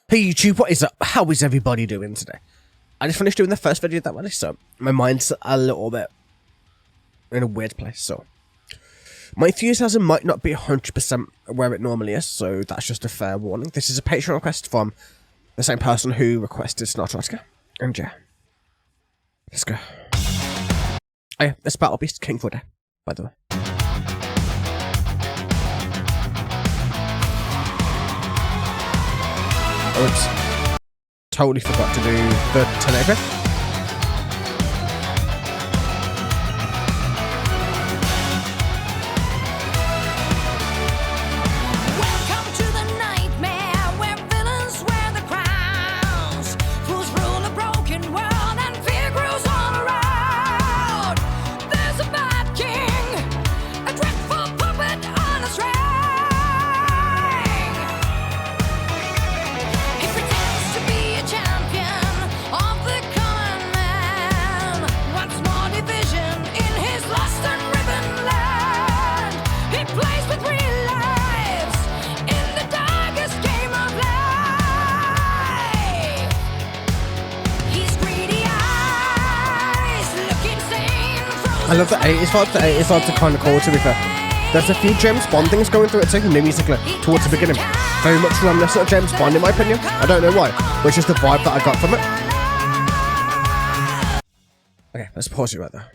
Hey YouTube, what is up? How is everybody doing today? I just finished doing the first video that way, so my mind's a little bit in a weird place, so my enthusiasm might not be 100% where it normally is, so that's just a fair warning. This is a Patreon request from the same person who requested Snartrotica, and yeah, let's go. Oh yeah, this Battle Beast King for a day, by the way. Oops. Totally forgot to do the tornado. Welcome to the nightmare where villains wear the crowns. Fools rule a broken world and fear grows all around. There's a bad king, a dreadful puppet on a string. He pretends to be a champion of the common man. Wants more division in his lost and riven land. He plays with real lives in the darkest game of life. He's greedy eyes look insane. I love the 80s vibes. The 80s vibes are kind of cool, to be fair. There's a few James Bond things going through it too, new music towards the beginning. Very much reminiscent of James Bond in my opinion. I don't know why, but it's just the vibe that I got from it. Okay, let's pause it right there.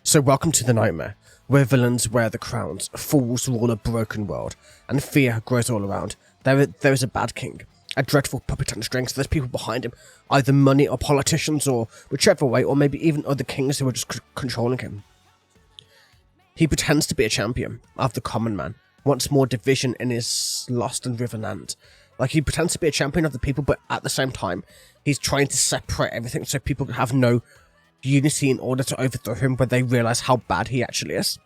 So welcome to the nightmare, where villains wear the crowns, fools rule a broken world, and fear grows all around. There is a bad king, a dreadful puppet on strings. There's people behind him, either money or politicians or whichever way, or maybe even other kings who are just controlling him. He pretends to be a champion of the common man, wants more division in his lost and riven land. Like, he pretends to be a champion of the people, but at the same time, he's trying to separate everything so people have no unity in order to overthrow him when they realize how bad he actually is.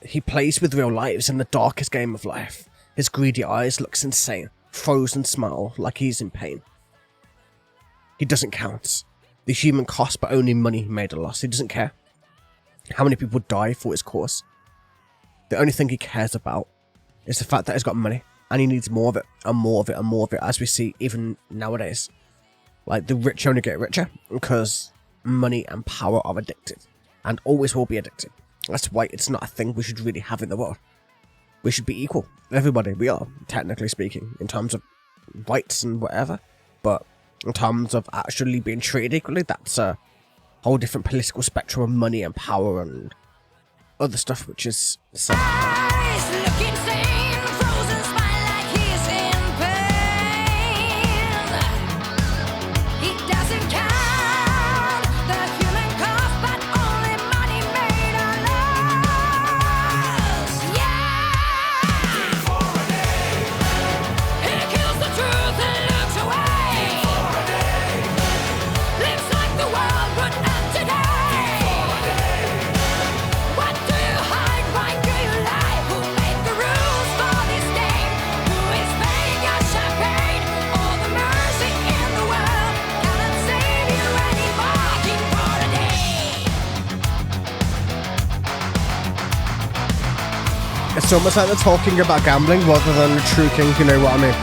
He plays with real lives in the darkest game of life. His greedy eyes looks insane, frozen smile like he's in pain. He doesn't count the human cost, but only money made a loss. He doesn't care how many people die for his cause. The only thing he cares about is the fact that he's got money, and he needs more of it, and more of it, and more of it, as we see even nowadays. Like, the rich only get richer because money and power are addictive, and always will be addictive. That's why it's not a thing we should really have in the world. We should be equal. Everybody, we are, technically speaking, in terms of rights and whatever, but in terms of actually being treated equally, that's a whole different political spectrum of money and power and other stuff, which is sad. Eyes look insane, frozen smile like he's in pain. He doesn't count the human cost, but only money made a loss. Yeah! He kills the truth and looks away. Lives like the world would end today. What do you hide? Why do you lie? Who made the rules for this game? Who is paying your champagne? All the mercy in the world cannot save you anymore. King for a day. It's almost like they're talking about gambling rather than a true king, you know what I mean?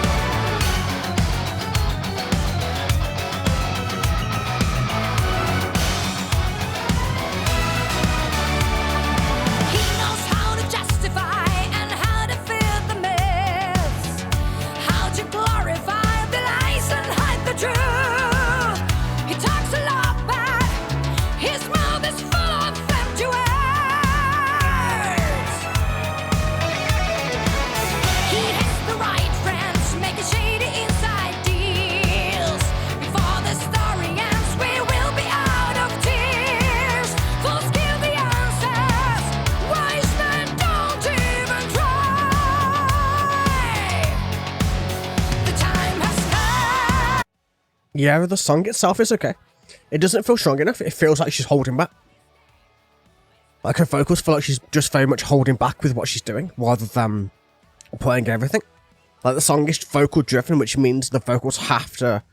He knows how to justify and how to fill the myths, how to glorify the lies and hide the truth. He talks a lot, but his mouth is full of empty words. He has the right friends, making shady inside deals. Before the story ends, we will be out of tears. Fools give the answers, wise men don't even try. The time has come. Yeah, the song itself is okay. It doesn't feel strong enough. It feels like she's holding back. Like, her vocals feel like she's just very much holding back with what she's doing, rather than playing everything. Like, the song is vocal driven, which means the vocals have to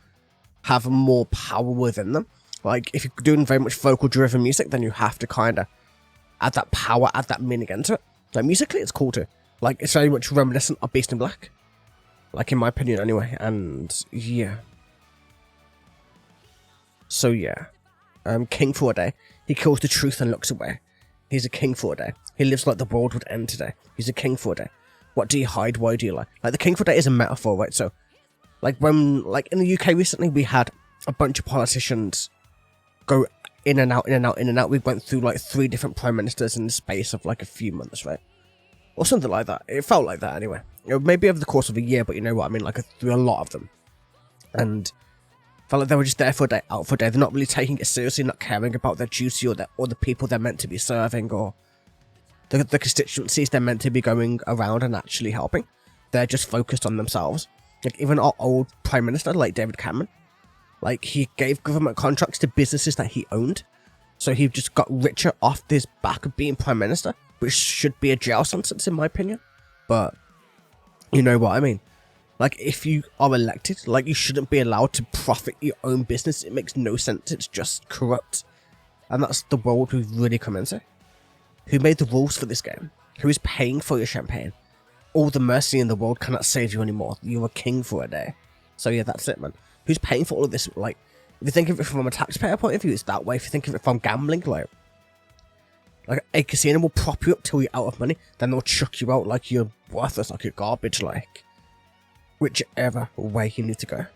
have more power within them. Like, if you're doing very much vocal driven music, then you have to kind of add that power, add that meaning into it. Like, musically, it's cool too. Like, it's very much reminiscent of Beast in Black. Like, in my opinion, anyway. And yeah. So yeah, king for a day. He kills the truth and looks away. He's a king for a day. He lives like the world would end today. He's a king for a day. What do you hide? Why do you lie? Like, the king for a day is a metaphor, right? So, like, when, like, in the UK recently, we had a bunch of politicians go in and out, in and out, in and out. We went through, like, 3 different prime ministers in the space of, like, a few months, right? Or something like that. It felt like that, anyway. You know, maybe over the course of a year, but you know what I mean? Like, through a lot of them. And felt like they were just there for a day, out for a day. They're not really taking it seriously, not caring about their duty or the people they're meant to be serving, or the constituencies they're meant to be going around and actually helping. They're just focused on themselves. Like, even our old Prime Minister, like David Cameron, like, he gave government contracts to businesses that he owned. So he just got richer off this back of being Prime Minister, which should be a jail sentence, in my opinion. But, you know what I mean? Like, if you are elected, like, you shouldn't be allowed to profit your own business. It makes no sense. It's just corrupt. And that's the world we've really come into. Who made the rules for this game? Who is paying for your champagne? All the mercy in the world cannot save you anymore. You're a king for a day. So yeah, that's it, man. Who's paying for all of this? Like, if you think of it from a taxpayer point of view, it's that way. If you think of it from gambling, like a casino will prop you up till you're out of money, then they'll chuck you out like you're worthless, like you're garbage, like whichever way you need to go.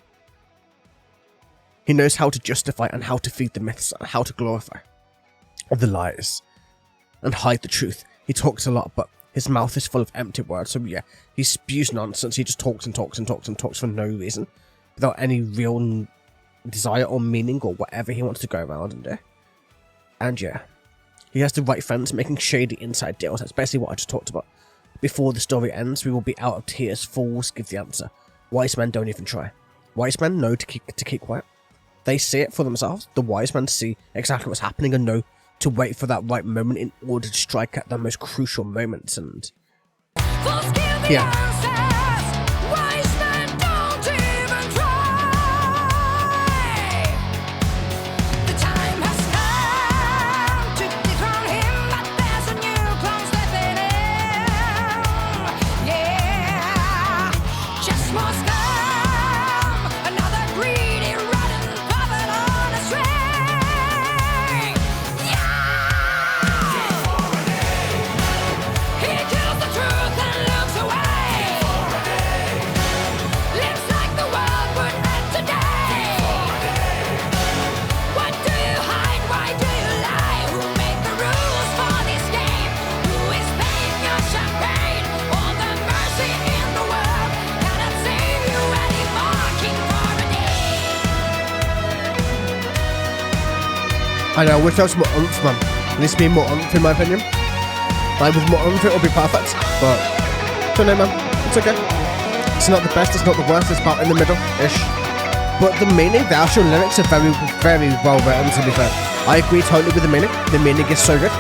He knows how to justify and how to feed the myths and how to glorify the lies and hide the truth. He talks a lot, but his mouth is full of empty words. So yeah, he spews nonsense. He just talks and talks and talks and talks for no reason, without any real desire or meaning or whatever he wants to go around and do. And yeah, he has the right friends making shady inside deals. That's basically what I just talked about. Before the story ends, we will be out of tears. Fools give the answer. Wise men don't even try. Wise men know to keep quiet. They see it for themselves. The wise men see exactly what's happening and know to wait for that right moment in order to strike at the most crucial moments. And yeah. I know, I wish there was more oomph, man. There needs to be more oomph, in my opinion. Like, with more oomph, it'll be perfect. But, I don't know, man. It's okay. It's not the best, it's not the worst, it's about in the middle-ish. But the meaning, the actual lyrics are very, very well written, to be fair. I agree totally with the meaning. The meaning is so good.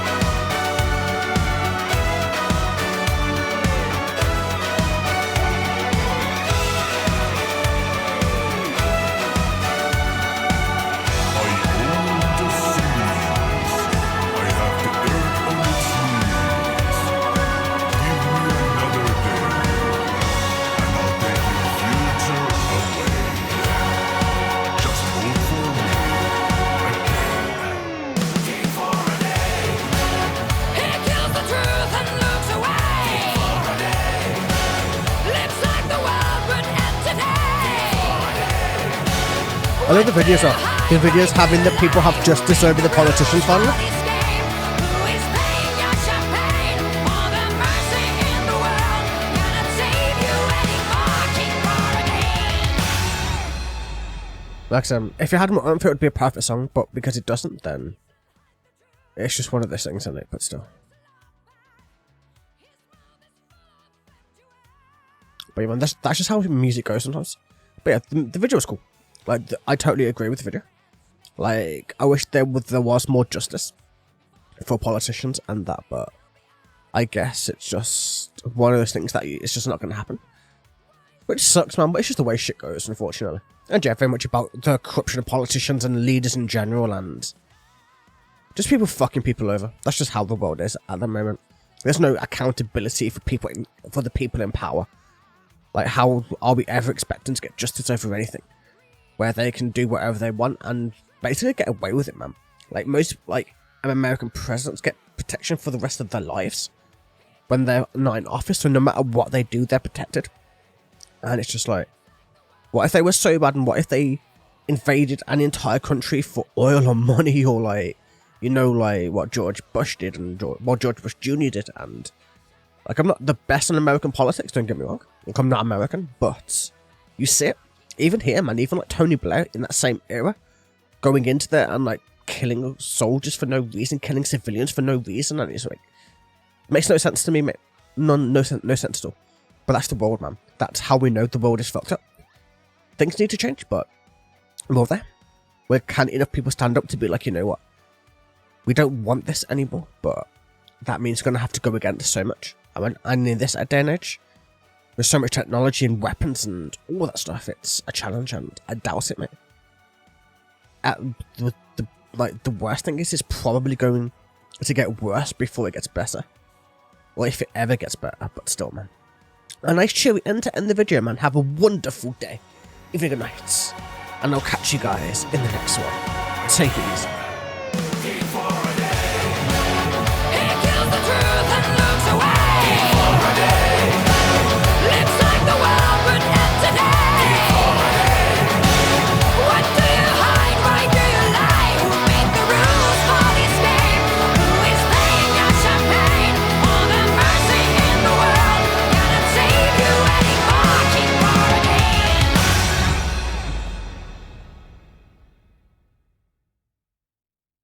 I love the videos though. The videos having the people have justice over the politicians finally. Like if it had more oomph, it would be a perfect song, but because it doesn't, then it's just one of those things, isn't it? But still. But yeah, man, that's just how music goes sometimes. But yeah, the video was cool. Like, I totally agree with the video. Like, I wish there was more justice for politicians and that, but I guess it's just one of those things that it's just not going to happen. Which sucks, man, but it's just the way shit goes, unfortunately. And yeah, very much about the corruption of politicians and leaders in general, and just people fucking people over. That's just how the world is at the moment. There's no accountability for the people in power. Like, how are we ever expecting to get justice over anything? Where they can do whatever they want and basically get away with it, man. Like, most, like, American presidents get protection for the rest of their lives when they're not in office, so no matter what they do, they're protected. And it's just like, what if they were so bad, and what if they invaded an entire country for oil or money, or like, you know, like what George Bush did and what George Bush Jr. did? And like, I'm not the best in American politics, don't get me wrong. Like, I'm not American, but you see it. Even here, man, even like Tony Blair in that same era, going into there and like killing soldiers for no reason, killing civilians for no reason, and it's like, makes no sense to me, mate. No sense at all. But that's the world, man. That's how we know the world is fucked up. Things need to change, but we're there. Where can enough people stand up to be like, you know what? We don't want this anymore, but that means we're going to have to go against so much. And in this day and age, with so much technology and weapons and all that stuff, it's a challenge, and I doubt it, mate. The worst thing is, it's probably going to get worse before it gets better. Or if it ever gets better, but still, man. A nice cheery end to end the video, man. Have a wonderful day. Evening, good night. And I'll catch you guys in the next one. Take it easy.